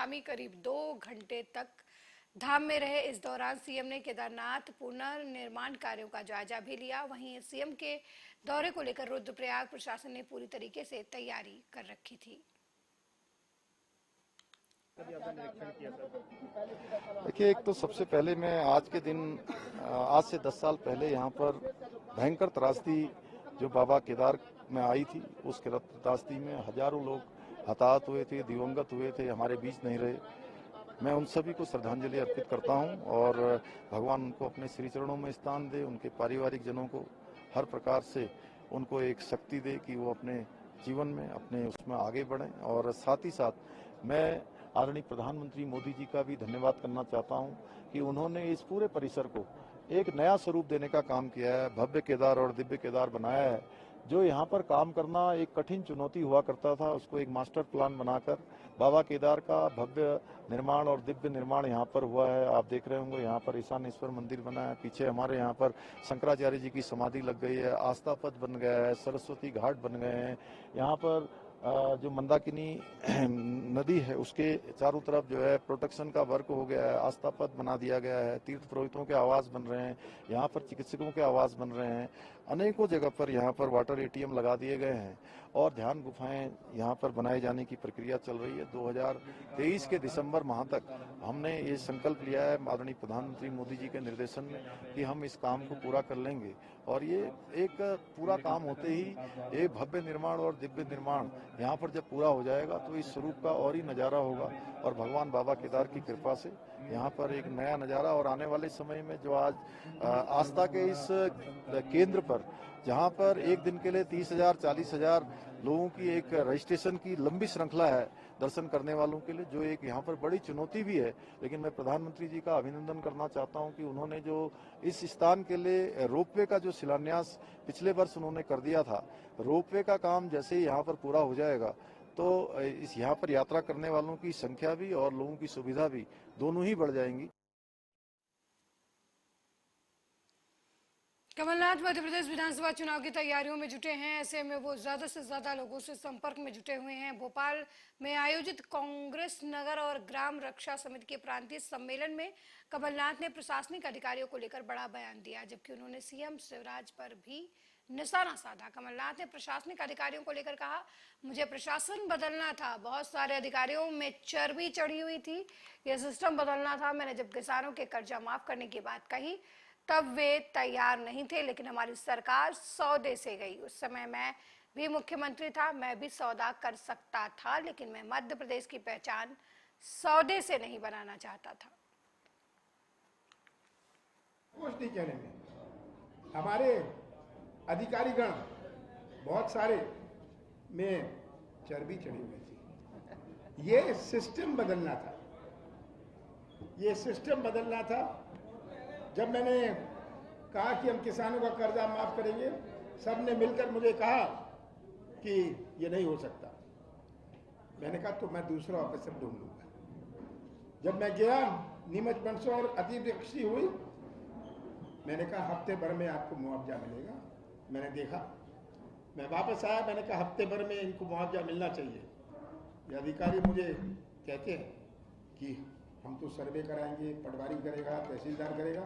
आगामी करीब 2 घंटे तक धाम में रहे। इस दौरान सीएम ने केदारनाथ पुनर्निर्माण कार्यों का जायजा भी लिया। वहीं सीएम के दौरे को लेकर रुद्रप्रयाग प्रशासन ने पूरी तरीके से तैयारी कर रखी थी। देखिए, एक तो सबसे पहले मैं आज के दिन आज से 10 साल पहले यहाँ पर भयंकर त्रासदी जो बाबा केदार में आई थी, उस त्रासदी में हजारों लोग हताहत हुए थे, दिवंगत हुए थे, हमारे बीच नहीं रहे। मैं उन सभी को श्रद्धांजलि अर्पित करता हूं और भगवान उनको अपने श्री चरणों में स्थान दे, उनके पारिवारिक जनों को हर प्रकार से उनको एक शक्ति दे कि वो अपने जीवन में अपने उसमें आगे बढ़ें। और साथ ही साथ मैं आदरणीय प्रधानमंत्री मोदी जी का भी धन्यवाद करना चाहता हूं कि उन्होंने इस पूरे परिसर को एक नया स्वरूप देने का काम किया है, भव्य केदार और दिव्य केदार बनाया है। जो यहाँ पर काम करना एक कठिन चुनौती हुआ करता था, उसको एक मास्टर प्लान बनाकर बाबा केदार का भव्य निर्माण और दिव्य निर्माण यहाँ पर हुआ है। आप देख रहे होंगे यहाँ पर ईशानेश्वर मंदिर बना है, पीछे हमारे यहाँ पर शंकराचार्य जी की समाधि लग गई है, आस्था पथ बन गया है, सरस्वती घाट बन गए हैं। यहाँ पर जो मंदाकिनी नदी है उसके चारों तरफ जो है प्रोटेक्शन का वर्क हो गया है, आस्था पथ बना दिया गया है, तीर्थ पुरोहितों के आवास बन रहे हैं, यहाँ पर चिकित्सकों के आवास बन रहे हैं, अनेकों जगह पर यहाँ पर वाटर एटीएम लगा दिए गए हैं और ध्यान गुफाएं यहाँ पर बनाए जाने की प्रक्रिया चल रही है। 2023 के दिसंबर माह तक हमने ये संकल्प लिया है आदरणीय प्रधानमंत्री मोदी जी के निर्देशन में कि हम इस काम को पूरा कर लेंगे और ये एक पूरा काम होते ही एक भव्य निर्माण और दिव्य निर्माण यहाँ पर जब पूरा हो जाएगा तो इस स्वरूप का और ही नज़ारा होगा और भगवान बाबा केदार की कृपा से यहाँ पर एक नया नज़ारा और आने वाले समय में जो आज आस्था के इस केंद्र पर जहाँ पर एक दिन के लिए 30,000 40,000 लोगों की एक रजिस्ट्रेशन की लंबी श्रृंखला है दर्शन करने वालों के लिए, जो एक यहाँ पर बड़ी चुनौती भी है। लेकिन मैं प्रधानमंत्री जी का अभिनंदन करना चाहता हूँ कि उन्होंने जो इस स्थान के लिए रोपवे का जो शिलान्यास पिछले वर्ष उन्होंने कर दिया था, रोपवे का काम जैसे ही यहाँ पर पूरा हो जाएगा तो इस यहाँ पर यात्रा करने वालों की संख्या भी और लोगों की सुविधा भी दोनों ही बढ़ जाएंगी। कमलनाथ मध्य प्रदेश विधानसभा चुनाव की तैयारियों में जुटे हैं। ऐसे में वो ज्यादा से ज्यादा लोगों से संपर्क में जुटे हुए हैं। भोपाल में आयोजित कांग्रेस नगर और ग्राम रक्षा समिति के प्रांतीय सम्मेलन में कमलनाथ ने प्रशासनिक अधिकारियों को लेकर बड़ा बयान दिया, जबकि उन्होंने सीएम शिवराज पर भी निशाना साधा। कमलनाथ ने प्रशासनिक अधिकारियों को लेकर कहा, मुझे प्रशासन बदलना था, बहुत सारे अधिकारियों में चर्बी चढ़ी हुई थी, यह सिस्टम बदलना था। मैंने जब किसानों के कर्जा माफ करने की बात कही तब वे तैयार नहीं थे, लेकिन हमारी सरकार सौदे से गई। उस समय मैं भी मुख्यमंत्री था, मैं भी सौदा कर सकता था, लेकिन मैं मध्य प्रदेश की पहचान सौदे से नहीं बनाना चाहता था। कुछ नहीं कहने में हमारे अधिकारीगण बहुत सारे में चर्बी चढ़ी हुई थी। ये सिस्टम बदलना था, ये सिस्टम बदलना था। जब मैंने कहा कि हम किसानों का कर्जा माफ करेंगे, सबने मिलकर मुझे कहा कि ये नहीं हो सकता। मैंने कहा तो मैं दूसरा ऑफिसर ढूंढ लूंगा। जब मैं गया, नीमच मंदसौर अतिवृष्टि हुई, मैंने कहा हफ्ते भर में आपको मुआवजा मिलेगा। मैंने देखा, मैं वापस आया, मैंने कहा हफ्ते भर में इनको मुआवजा मिलना चाहिए। ये अधिकारी मुझे कहते हैं कि हम तो सर्वे कराएंगे, पटवारी करेगा, तहसीलदार करेगा।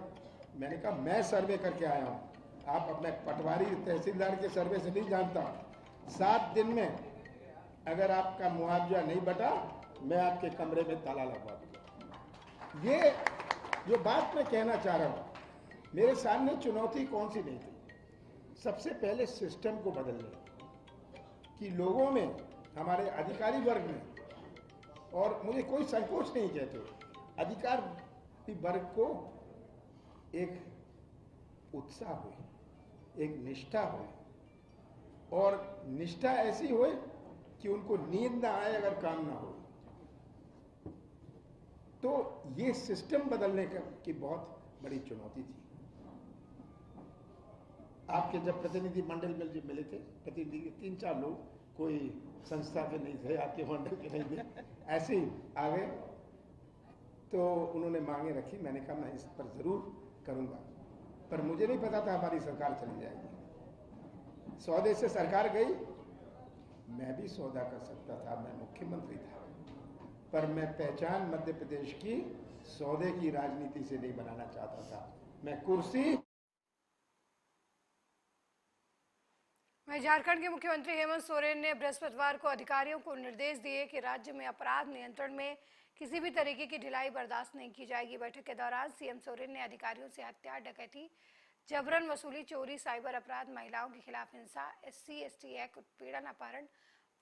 मैंने कहा मैं सर्वे करके आया हूँ, आप अपने पटवारी तहसीलदार के सर्वे से नहीं जानता। 7 दिन में अगर आपका मुआवजा नहीं बटा, मैं आपके कमरे में ताला लगवा दूंगा। ये जो बात मैं कहना चाह रहा हूँ, मेरे सामने चुनौती कौन सी नहीं थी। सबसे पहले सिस्टम को बदलने कि लोगों में, हमारे अधिकारी वर्ग में, और मुझे कोई संकोच नहीं कहते, अधिकारी वर्ग को एक उत्साह हो, एक निष्ठा हो, और निष्ठा ऐसी हो कि उनको नींद ना आए अगर काम ना हो। तो ये सिस्टम बदलने की बहुत बड़ी चुनौती थी। आपके जब प्रतिनिधि मंडल में जो मिले थे, प्रतिनिधि 3-4 लोग, कोई संस्था के नहीं थे, आपके मंडल के नहीं थे, ऐसे ही आ गए। तो उन्होंने मांगे रखी, मैंने कहा मैं इस पर जरूर करूंगा, पर मुझे नहीं पता था हमारी सरकार चली जाएगी। सौदे से सरकार गई, मैं भी सौदा कर सकता था, मैं मुख्यमंत्री था। पर मैं पहचान मध्य प्रदेश की सौदे की राजनीति से नहीं बनाना चाहता था। मैं कुर्सी। वहीं झारखंड के मुख्यमंत्री हेमंत सोरेन ने बृहस्पतिवार को अधिकारियों को निर्देश दिए कि राज्य में अपराध नियंत्रण में किसी भी तरीके की ढिलाई बर्दाश्त नहीं की जाएगी। बैठक के दौरान सीएम सोरेन ने अधिकारियों से हत्या, डकैती, जबरन वसूली, चोरी, साइबर अपराध, महिलाओं के खिलाफ हिंसा, SC/ST एक्ट, उत्पीड़न, अपहरण,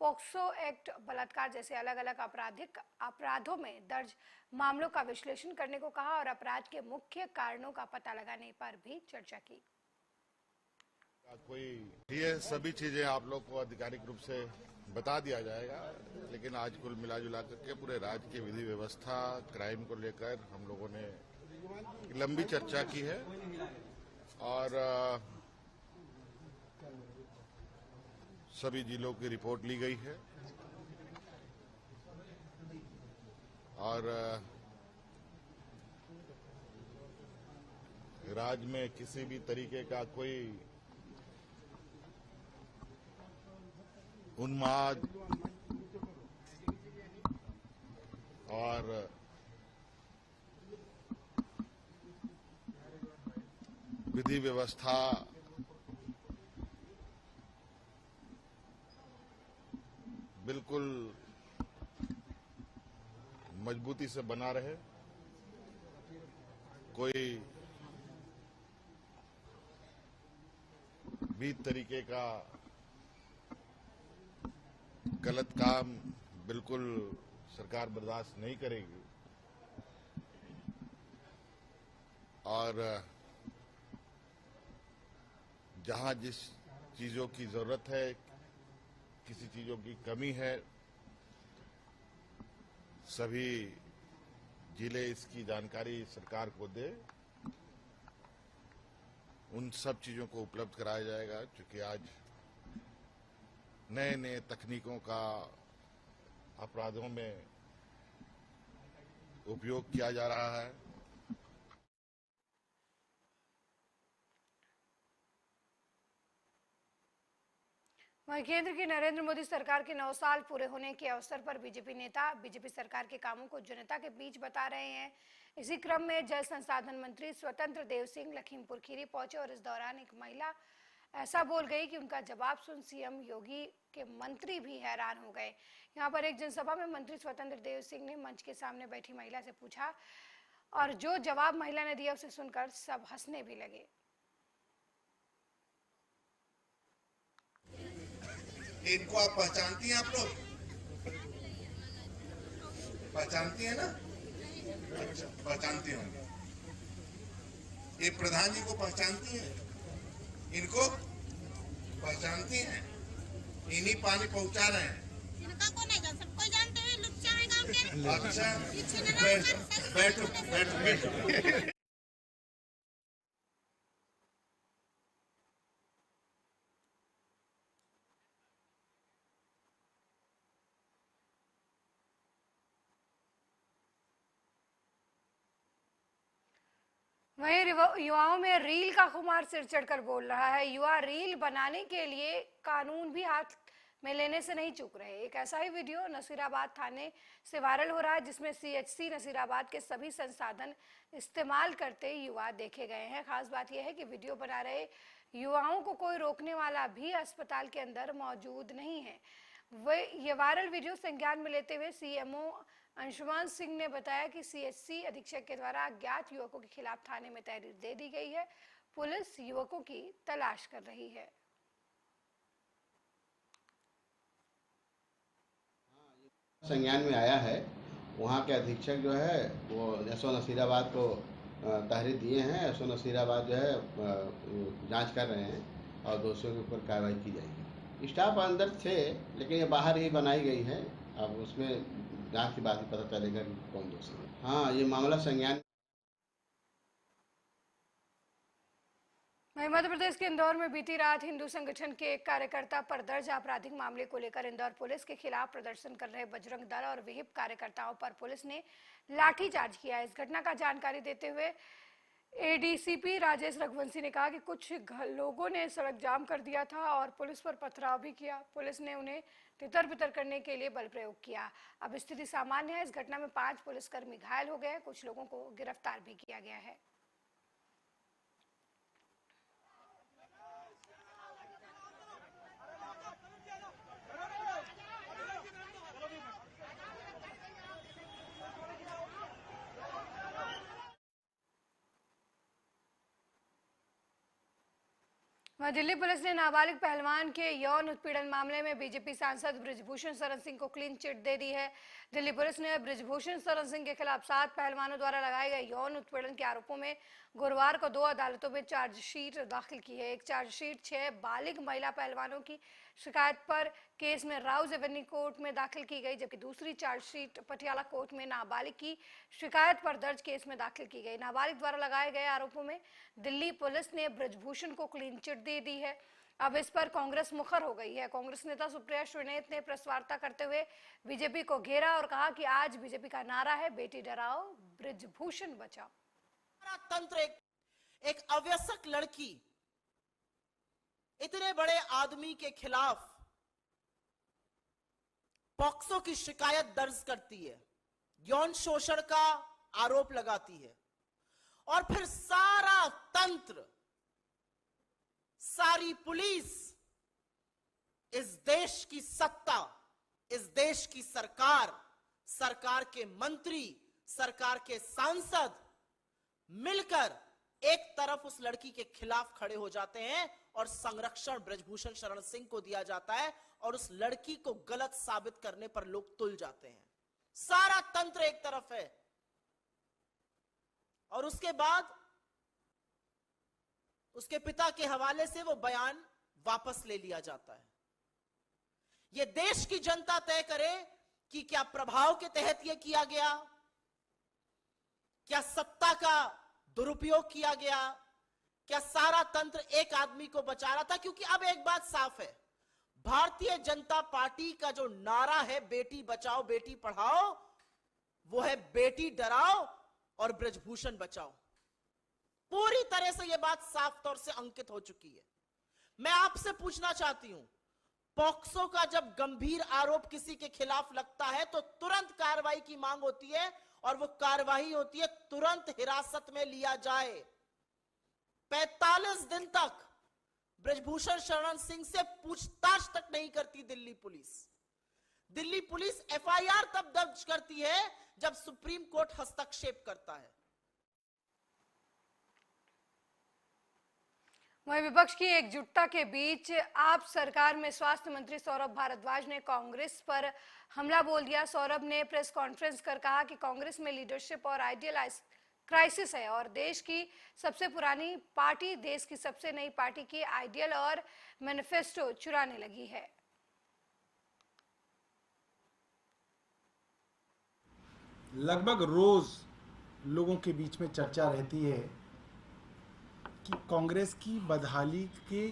पोक्सो एक्ट, बलात्कार जैसे अलग अलग आपराधिक अपराधों में दर्ज मामलों का विश्लेषण करने को कहा और अपराध के मुख्य कारणों का पता लगाने पर भी चर्चा की। कोई ये सभी चीजें आप लोग को आधिकारिक रूप से बता दिया जाएगा, लेकिन आज कुल मिला जुला करके पूरे राज्य की विधि व्यवस्था, क्राइम को लेकर हम लोगों ने लंबी चर्चा की है और सभी जिलों की रिपोर्ट ली गई है और राज्य में किसी भी तरीके का कोई उन्माद और विधि व्यवस्था बिल्कुल मजबूती से बना रहे, कोई भी तरीके का गलत काम बिल्कुल सरकार बर्दाश्त नहीं करेगी और जहां जिस चीजों की जरूरत है, किसी चीजों की कमी है, सभी जिले इसकी जानकारी सरकार को दे, उन सब चीजों को उपलब्ध कराया जाएगा। क्योंकि आज नए नए तकनीकों का अपराधों में उपयोग किया जा रहा है। वहीं केंद्र की नरेंद्र मोदी सरकार के 9 साल पूरे होने के अवसर पर बीजेपी नेता बीजेपी सरकार के कामों को जनता के बीच बता रहे हैं। इसी क्रम में जल संसाधन मंत्री स्वतंत्र देव सिंह लखीमपुर खीरी पहुंचे और इस दौरान एक महिला ऐसा बोल गई कि उनका जवाब सुन सीएम योगी के मंत्री भी हैरान हो गए। यहां पर एक जनसभा में मंत्री स्वतंत्र देव सिंह ने मंच के सामने बैठी महिला से पूछा और जो जवाब महिला ने दिया उसे सुनकर सब हंसने भी लगे। इनको आप पहचानती हैं? आप लोग पहचानती हैं ना? अच्छा, पहचानती होंगे। ये प्रधान जी को पहचानती हैं? इनको पहचानती हैं? इन्हीं पानी पहुंचा रहे हैं। इनका को नहीं जान, सबको जानते हैं, लुच्चा है गांव के। अच्छा, बैठो बैठो बैठो। वहीं युवाओं में रील का खुमार सिर चढ़कर बोल रहा है। युवा रील बनाने के लिए कानून भी हाथ में लेने से नहीं चूक रहे। एक ऐसा ही वीडियो नसीराबाद थाने से वायरल हो रहा है जिसमें CHC नसीराबाद के सभी संसाधन इस्तेमाल करते युवा देखे गए हैं। खास बात यह है कि वीडियो बना रहे युवाओं को कोई रोकने वाला भी अस्पताल के अंदर मौजूद नहीं है। ये वायरल वीडियो संज्ञान में लेते हुए CMO अंशुमान सिंह ने बताया कि CHC अधीक्षक के द्वारा अज्ञात युवकों के खिलाफ थाने में तहरीर दे दी गई है। पुलिस युवकों की तलाश कर रही है। संज्ञान में आया है, वहाँ के अधीक्षक जो है वो SO नसीराबाद को तहरीर दिए हैं। SO नसीराबाद जो है जांच कर रहे हैं और दोषियों के ऊपर कार्रवाई की जाएगी। स्टाफ अंदर थे लेकिन ये बाहर ही बनाई गई है। अब उसमें जांच के बाद ही पता चलेगा कि कौन दोषी है। हाँ, ये मामला संज्ञान। वहीं मध्य प्रदेश के इंदौर में बीती रात हिंदू संगठन के एक कार्यकर्ता पर दर्ज आपराधिक मामले को लेकर इंदौर पुलिस के खिलाफ प्रदर्शन कर रहे बजरंग दल और विहिप कार्यकर्ताओं पर पुलिस ने लाठीचार्ज किया। इस घटना का जानकारी देते हुए एडीसीपी राजेश रघुवंशी ने कहा कि कुछ लोगों ने सड़क जाम कर दिया था और पुलिस पर पथराव भी किया। पुलिस ने उन्हें तितर-बितर करने के लिए बल प्रयोग किया। अब स्थिति सामान्य है। इस घटना में 5 पुलिसकर्मी घायल हो गए। कुछ लोगों को गिरफ्तार भी किया गया है। वहीं दिल्ली पुलिस ने नाबालिग पहलवान के यौन उत्पीड़न मामले में बीजेपी सांसद बृजभूषण शरण सिंह को क्लीन चिट दे दी है। दिल्ली पुलिस ने बृजभूषण शरण सिंह के खिलाफ 7 पहलवानों द्वारा लगाए गए यौन उत्पीड़न के आरोपों में गुरुवार को 2 अदालतों में चार्जशीट दाखिल की है। एक चार्जशीट 6 बालिग महिला पहलवानों की शिकायत पर केस में राउज एवेन्यू कोर्ट में दाखिल की गई, जबकि दूसरी चार्जशीट पटियाला कोर्ट में नाबालिग की शिकायत पर दर्ज केस में दाखिल की गई। नाबालिग द्वारा लगाए गए आरोपों में दिल्ली पुलिस ने बृजभूषण को क्लीन चिट दे दी है। अब इस पर कांग्रेस मुखर हो गई है। कांग्रेस नेता सुप्रिया श्रीनेत ने प्रेस वार्ता करते हुए बीजेपी को घेरा और कहा कि आज बीजेपी का नारा है, बेटी डराओ, बृजभूषण बचाओ। तंत्र एक अवयस्क लड़की इतने बड़े आदमी के खिलाफ पॉक्सो की शिकायत दर्ज करती है, यौन शोषण का आरोप लगाती है और फिर सारा तंत्र, सारी पुलिस, इस देश की सत्ता, इस देश की सरकार, सरकार के मंत्री, सरकार के सांसद मिलकर एक तरफ उस लड़की के खिलाफ खड़े हो जाते हैं और संरक्षण बृजभूषण शरण सिंह को दिया जाता है और उस लड़की को गलत साबित करने पर लोग तुल जाते हैं। सारा तंत्र एक तरफ है और उसके बाद उसके पिता के हवाले से वो बयान वापस ले लिया जाता है। यह देश की जनता तय करे कि क्या प्रभाव के तहत यह किया गया, क्या सत्ता का दुरुपयोग किया गया, क्या सारा तंत्र एक आदमी को बचा रहा था। क्योंकि अब एक बात साफ है, भारतीय जनता पार्टी का जो नारा है बेटी बचाओ बेटी पढ़ाओ, वो है बेटी डराओ और बृजभूषण बचाओ। पूरी तरह से यह बात साफ तौर से अंकित हो चुकी है। मैं आपसे पूछना चाहती हूं, पॉक्सो का जब गंभीर आरोप किसी के खिलाफ लगता है तो तुरंत कार्रवाई की मांग होती है और वो कार्रवाई होती है तुरंत हिरासत में लिया जाए। 45 दिन तक बृजभूषण शरण सिंह से पूछताछ तक नहीं करती Delhi police. Delhi police FIR तब दर्ज करती है जब सुप्रीम कोर्ट हस्तक्षेप करता है। वहीं विपक्ष की एकजुटता के बीच आप सरकार में स्वास्थ्य मंत्री सौरभ भारद्वाज ने कांग्रेस पर हमला बोल दिया। सौरभ ने प्रेस कॉन्फ्रेंस कर कहा कि कांग्रेस में लीडरशिप और आइडियल क्राइसिस है और देश की सबसे पुरानी पार्टी देश की सबसे नई पार्टी की आइडियल और मैनिफेस्टो चुराने लगी है। लगभग रोज लोगों के बीच में चर्चा रहती है कि कांग्रेस की बदहाली के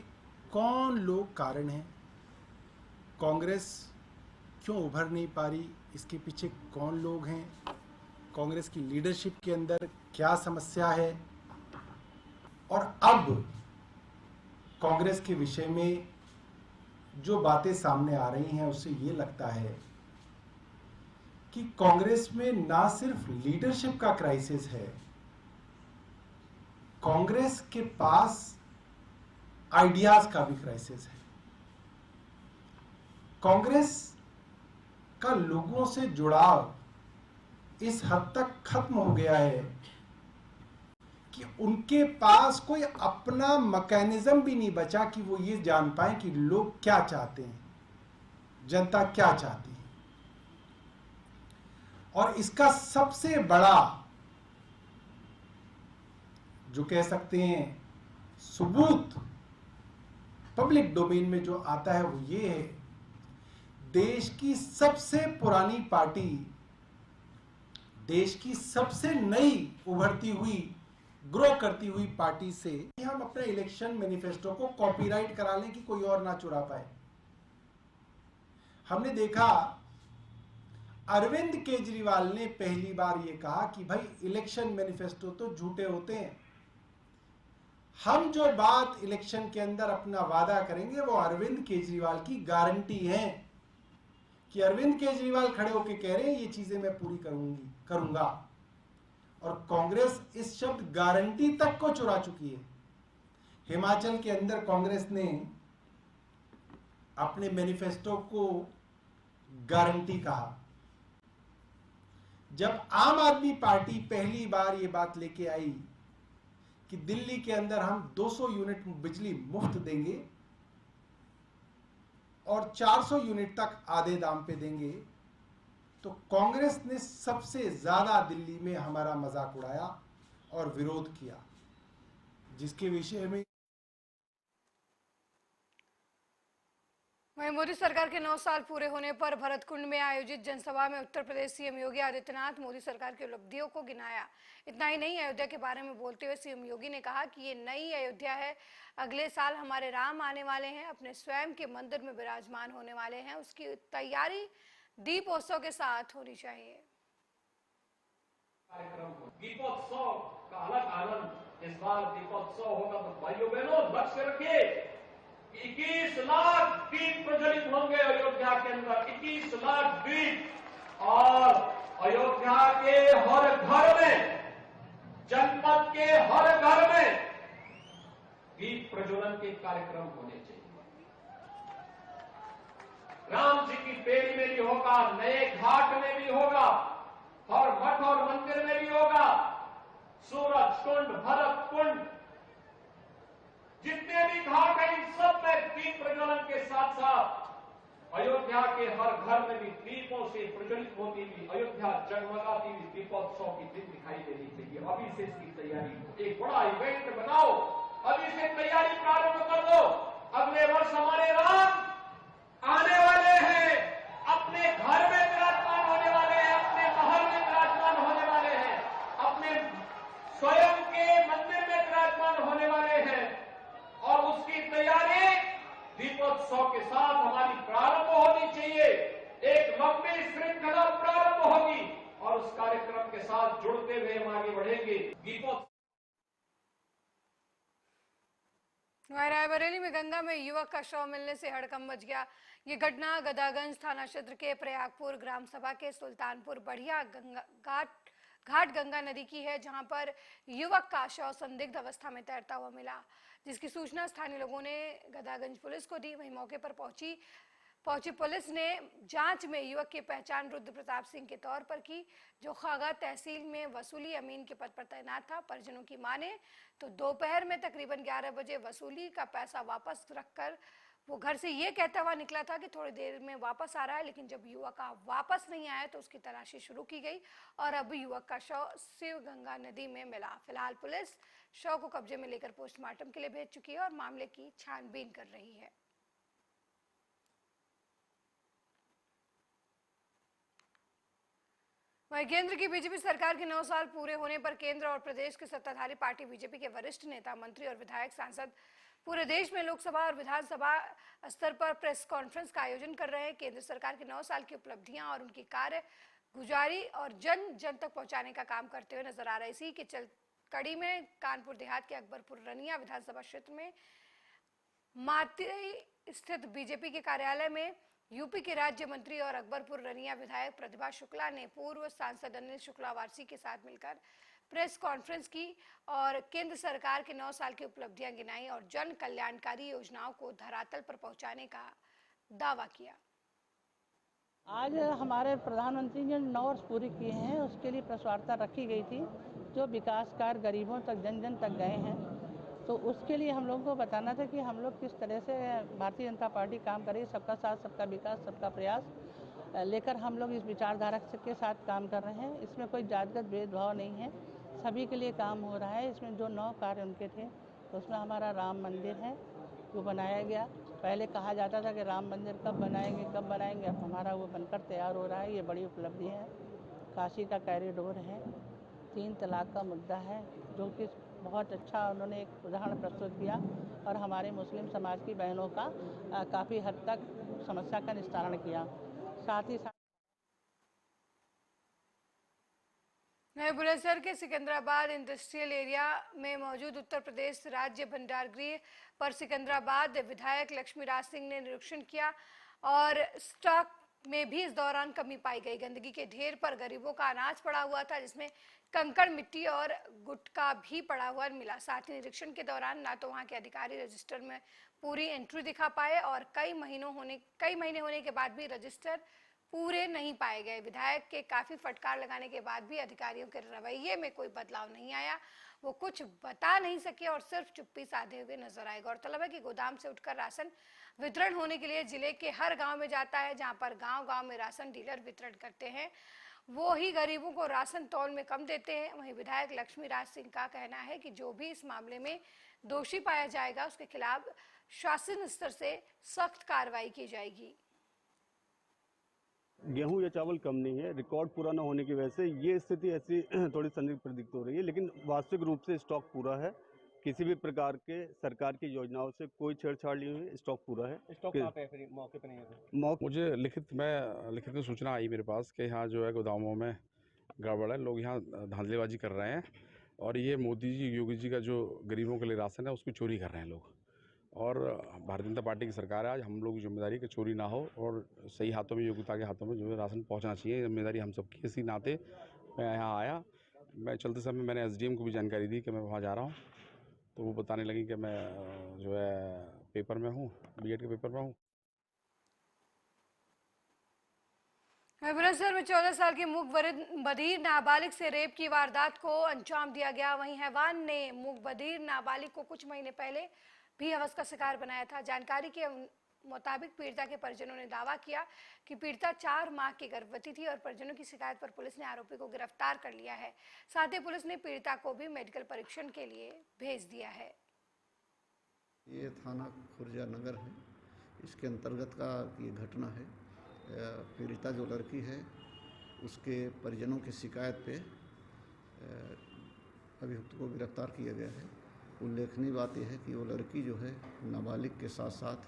कौन लोग कारण हैं, कांग्रेस क्यों उभर नहीं पा रही, इसके पीछे कौन लोग हैं, कांग्रेस की लीडरशिप के अंदर क्या समस्या है। और अब कांग्रेस के विषय में जो बातें सामने आ रही हैं उससे ये लगता है कि कांग्रेस में ना सिर्फ लीडरशिप का क्राइसिस है, कांग्रेस के पास आइडियाज का भी क्राइसिस है। कांग्रेस का लोगों से जुड़ाव इस हद तक खत्म हो गया है कि उनके पास कोई अपना मैकेनिज्म भी नहीं बचा कि वो ये जान पाए कि लोग क्या चाहते हैं, जनता क्या चाहती है। और इसका सबसे बड़ा जो कह सकते हैं सबूत पब्लिक डोमेन में जो आता है वो ये है, देश की सबसे पुरानी पार्टी, देश की सबसे नई उभरती हुई ग्रो करती हुई पार्टी से हम अपने इलेक्शन मैनिफेस्टो को कॉपीराइट करा लें कि कोई और ना चुरा पाए। हमने देखा अरविंद केजरीवाल ने पहली बार ये कहा कि भाई इलेक्शन मैनिफेस्टो तो झूठे होते हैं, हम जो बात इलेक्शन के अंदर अपना वादा करेंगे वो अरविंद केजरीवाल की गारंटी है कि अरविंद केजरीवाल खड़े होकर कह रहे हैं ये चीजें मैं पूरी करूंगा। और कांग्रेस इस शब्द गारंटी तक को चुरा चुकी है। हिमाचल के अंदर कांग्रेस ने अपने मैनिफेस्टो को गारंटी कहा। जब आम आदमी पार्टी पहली बार ये बात लेके आई कि दिल्ली के अंदर हम 200 यूनिट बिजली मुफ्त देंगे और 400 यूनिट तक आधे दाम पे देंगे, तो कांग्रेस ने सबसे ज्यादा दिल्ली में हमारा मजाक उड़ाया और विरोध किया, जिसके विषय में वहीं मोदी सरकार के 9 साल पूरे होने पर भरतकुंड में आयोजित जनसभा में उत्तर प्रदेश सीएम योगी आदित्यनाथ मोदी सरकार की उपलब्धियों को गिनाया। इतना ही नहीं, अयोध्या के बारे में बोलते हुए सीएम योगी ने कहा कि ये नई अयोध्या है, अगले साल हमारे राम आने वाले हैं, अपने स्वयं के मंदिर में विराजमान होने वाले हैं, उसकी तैयारी दीपोत्सव के साथ होनी चाहिए। दीपोत्सव का अलग आनंद इस बार दीपोत्सव होगा, तो भाइयों बहनों लक्ष्य रखिए 21 लाख दीप प्रज्वलित होंगे अयोध्या के अंदर, 21 लाख दीप, और अयोध्या के हर घर में, जनपद के हर घर में दीप प्रज्वलन के कार्यक्रम होने चाहिए। राम जी की पेड़ी में भी होगा, नए घाट में भी होगा, हर मठ और मंदिर में भी होगा, सूरज कुंड, भरत कुंड, जितने भी घाट हैं इन सब में दीप प्रज्वलन के साथ साथ अयोध्या के हर घर में भी दीपों से प्रज्वलित होती हुई अयोध्या जगमगाती हुई दीपोत्सव की दिन दिखाई देनी चाहिए। अभी से इसकी तैयारी, एक बड़ा इवेंट बनाओ, अभी से तैयारी प्रारंभ कर दो। अगले वर्ष हमारे राम आने वाले हैं, अपने घर में विराजमान होने वाले हैं, अपने महल में विराजमान होने वाले हैं, अपने स्वयं के मंदिर में विराजमान होने वाले हैं, और उसकी तैयारी दीपोत्सव के साथ हमारी प्रारंभ होनी चाहिए। एक लंबी श्रृंखला प्रारंभ होगी और उस कार्यक्रम के साथ जुड़ते हुए हम आगे बढ़ेंगे। दीपोत्सव रायबरेली में गंगा में युवक का शव मिलने से हड़कंप मच गया। ये घटना गदागंज थाना क्षेत्र के प्रयागपुर ग्राम सभा के सुल्तानपुर बढ़िया घाट गंगा नदी की है, जहां पर युवक का शव संदिग्ध अवस्था में तैरता हुआ मिला, जिसकी सूचना स्थानीय लोगों ने गदागंज पुलिस को दी। वहीं मौके पर पहुंची पुलिस ने जांच में युवक की पहचान रुद्र प्रताप सिंह के तौर पर की, जो खागा तहसील में वसूली अमीन के पद पर तैनात था। परिजनों की माने तो दोपहर में तकरीबन 11 बजे वसूली का पैसा वापस रखकर वो घर से ये कहता हुआ निकला था कि थोड़ी देर में वापस आ रहा है, लेकिन जब युवक वापस नहीं आया तो उसकी तलाशी शुरू की गई और अब युवक का शव शिव गंगा नदी में मिला। फिलहाल पुलिस शव को कब्जे में लेकर पोस्टमार्टम के लिए भेज चुकी है और मामले की छानबीन कर रही है। वहीं केंद्र की बीजेपी सरकार के 9 साल पूरे होने पर केंद्र और प्रदेश के सत्ताधारी पार्टी बीजेपी के वरिष्ठ नेता, मंत्री और विधायक सांसद पूरे देश में लोकसभा और विधानसभा स्तर पर प्रेस कॉन्फ्रेंस का आयोजन कर रहे हैं। केंद्र सरकार के 9 साल की उपलब्धियां और उनकी कार्य गुजारी और जन जन तक पहुंचाने का काम करते हुए नजर आ रहे। इसी के कड़ी में कानपुर देहात के अकबरपुर रनिया विधानसभा क्षेत्र में मातरी स्थित बीजेपी के कार्यालय में यूपी के राज्य मंत्री और अकबरपुर रनिया विधायक प्रतिभा शुक्ला ने पूर्व सांसद अनिल शुक्लावारसी के साथ मिलकर प्रेस कॉन्फ्रेंस की और केंद्र सरकार के 9 साल की उपलब्धियां गिनाई और जन कल्याणकारी योजनाओं को धरातल पर पहुंचाने का दावा किया। आज हमारे प्रधानमंत्री ने 9 वर्ष पूरे किए हैं, उसके लिए प्रेस वार्ता रखी गई थी, जो विकास कार्य गरीबों तक जन जन तक गए हैं। तो उसके लिए हम लोगों को बताना था कि हम लोग किस तरह से भारतीय जनता पार्टी काम करे, सबका साथ सबका विकास सबका प्रयास लेकर हम लोग इस विचारधारा के साथ काम कर रहे हैं। इसमें कोई जातिगत भेदभाव नहीं है, सभी के लिए काम हो रहा है। इसमें जो 9 कार्य उनके थे, तो उसमें हमारा राम मंदिर है वो बनाया गया। पहले कहा जाता था कि राम मंदिर कब बनाएंगे, अब हमारा वो बनकर तैयार हो रहा है, ये बड़ी उपलब्धि है। काशी का कॉरिडोर है, 3 तलाक का मुद्दा है, जो कि बहुत अच्छा उन्होंने एक उदाहरण प्रस्तुत किया और हमारे मुस्लिम समाज की बहनों का काफ़ी हद तक समस्या का निस्तारण किया। साथ ही साथ नए बुलंदशहर के सिकंदराबाद इंडस्ट्रियल एरिया में मौजूद उत्तर प्रदेश राज्य भंडारगृह पर सिकंदराबाद विधायक लक्ष्मीराज सिंह ने निरीक्षण किया और स्टॉक में भी इस दौरान कमी पाई गई। गंदगी के ढेर पर गरीबों का अनाज पड़ा हुआ था, जिसमें कंकड़, मिट्टी और गुटखा भी पड़ा हुआ मिला। साथ ही निरीक्षण के दौरान ना तो वहां के अधिकारी रजिस्टर में पूरी एंट्री दिखा पाए और कई महीने होने के बाद भी रजिस्टर पूरे नहीं पाए गए। विधायक के काफी फटकार लगाने के बाद भी अधिकारियों के रवैये में कोई बदलाव नहीं आया। वो कुछ बता नहीं सके और सिर्फ चुप्पी साधे हुए नजर आए। गौरतलब है कि गोदाम से उठकर राशन वितरण होने के लिए जिले के हर गांव में जाता है, जहां पर गांव-गांव में राशन डीलर वितरण करते हैं। वो ही गरीबों को राशन तौल में कम देते हैं। वहीं विधायक लक्ष्मीराज सिंह का कहना है कि जो भी इस मामले में दोषी पाया जाएगा उसके खिलाफ शासन स्तर से सख्त कार्रवाई की जाएगी। गेहूं या चावल कम नहीं है, रिकॉर्ड पूरा न होने की वजह से ये स्थिति ऐसी थोड़ी संदिग्ध प्रतीत हो रही है, लेकिन वास्तविक रूप से स्टॉक पूरा है। किसी भी प्रकार के सरकार की योजनाओं से कोई छेड़छाड़ नहीं हुई, स्टॉक पूरा है। स्टॉक कहाँ पे है फिर मौके पे नहीं है? मुझे लिखित में सूचना आई मेरे पास कि यहाँ जो है गोदामों में गड़बड़ है, लोग यहाँ धांधलीबाजी कर रहे हैं और ये मोदी जी, योगी जी का जो गरीबों के लिए राशन है उसकी चोरी कर रहे हैं लोग। और भारतीय जनता पार्टी की सरकार है, आज हम लोग की जिम्मेदारी कि चोरी ना हो और सही हाथों में, योग्यता के हाथों में जो है राशन पहुंचना चाहिए। जिम्मेदारी हम सबकी। इसी नाते मैं यहाँ आया। मैं चलते समय मैंने एसडीएम को भी जानकारी दी कि मैं वहाँ जा रहा हूँ, तो वो बताने लगी कि मैं जो है पेपर में हूँ, बीएड के पेपर में हूँ। बुलंदशहर में 14 साल की मूक बधिर नाबालिग से रेप की वारदात को अंजाम दिया गया। वहीं हैवान ने मूक बधिर नाबालिग को कुछ महीने पहले भी हवस का शिकार बनाया था। जानकारी के मुताबिक पीड़िता के परिजनों ने दावा किया कि पीड़िता 4 माह की गर्भवती थी और परिजनों की शिकायत पर पुलिस ने आरोपी को गिरफ्तार कर लिया है। साथ ही पुलिस ने पीड़िता को भी मेडिकल परीक्षण के लिए भेज दिया है। ये थाना खुर्जा नगर है, इसके अंतर्गत का ये घटना है। पीड़िता जो लड़की है उसके परिजनों की शिकायत पे अभियुक्त को गिरफ्तार किया गया है। उल्लेखनीय बात यह है कि वो लड़की जो है नाबालिग के साथ साथ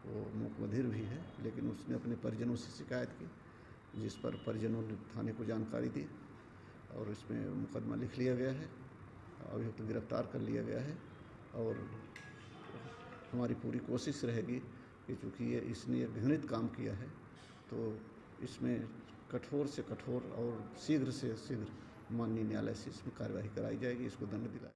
वो मूक बधिर भी है, लेकिन उसने अपने परिजनों से शिकायत की, जिस पर परिजनों ने थाने को जानकारी दी और इसमें मुकदमा लिख लिया गया है। अभियुक्त गिरफ्तार कर लिया गया है और हमारी पूरी कोशिश रहेगी कि चूँकि इसने घृणित काम किया है तो इसमें कठोर से कठोर और शीघ्र से शीघ्र माननीय न्यायालय से इसमें कार्यवाही कराई जाएगी, इसको दंड दिलाएगा।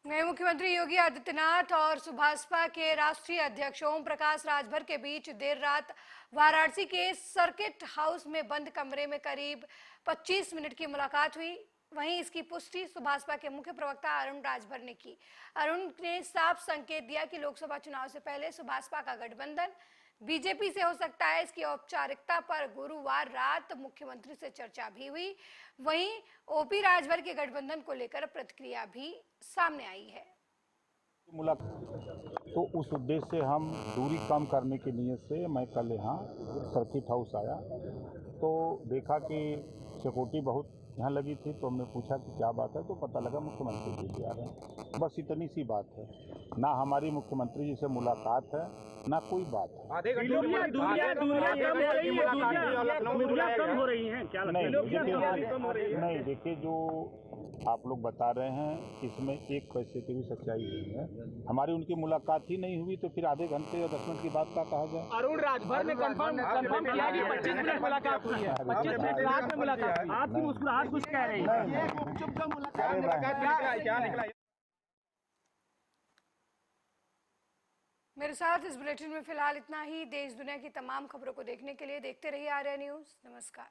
नए मुख्यमंत्री योगी आदित्यनाथ और सुभाषपा के राष्ट्रीय अध्यक्ष ओम प्रकाश राजभर के बीच देर रात वाराणसी के सर्किट हाउस में बंद कमरे में करीब 25 मिनट की मुलाकात हुई। वहीं इसकी पुष्टि सुभाषपा के मुख्य प्रवक्ता अरुण राजभर ने की। अरुण ने साफ संकेत दिया कि लोकसभा चुनाव से पहले सुभाषपा का गठबंधन बीजेपी से हो सकता है। इसकी औपचारिकता पर गुरुवार रात मुख्यमंत्री से चर्चा भी हुई। वहीं ओपी राजभर के गठबंधन को लेकर प्रतिक्रिया भी सामने आई है। तो उस उद्देश्य से हम दूरी कम करने के नियत से मैं कल यहाँ सर्किट हाउस आया तो देखा कि सिक्योरिटी बहुत यहाँ लगी थी, तो हमने पूछा कि क्या बात है, तो पता लगा मुख्यमंत्री जी से आ रहे हैं। बस इतनी सी बात है, ना हमारी मुख्यमंत्री जी से मुलाकात है ना कोई बात है। आधे घंटे कम हो रही हैं क्या? नहीं देखिए, जो आप लोग बता रहे हैं इसमें एक पैसे की भी सच्चाई नहीं है। हमारी उनकी मुलाकात ही नहीं हुई तो फिर आधे घंटे या 10 मिनट की बात का कहा जाए। अरुण राजभर ने कंफर्म किया कि 25 मिनट मुलाकात हुई है। 25 मिनट रात में मुलाकात हुई। आपकी मुस्कुराहट कुछ कह रही है। क्या निकला? मेरे साथ इस बुलेटिन में फिलहाल इतना ही। देश दुनिया की तमाम खबरों को देखने के लिए देखते रहिए आर्या न्यूज़। नमस्कार।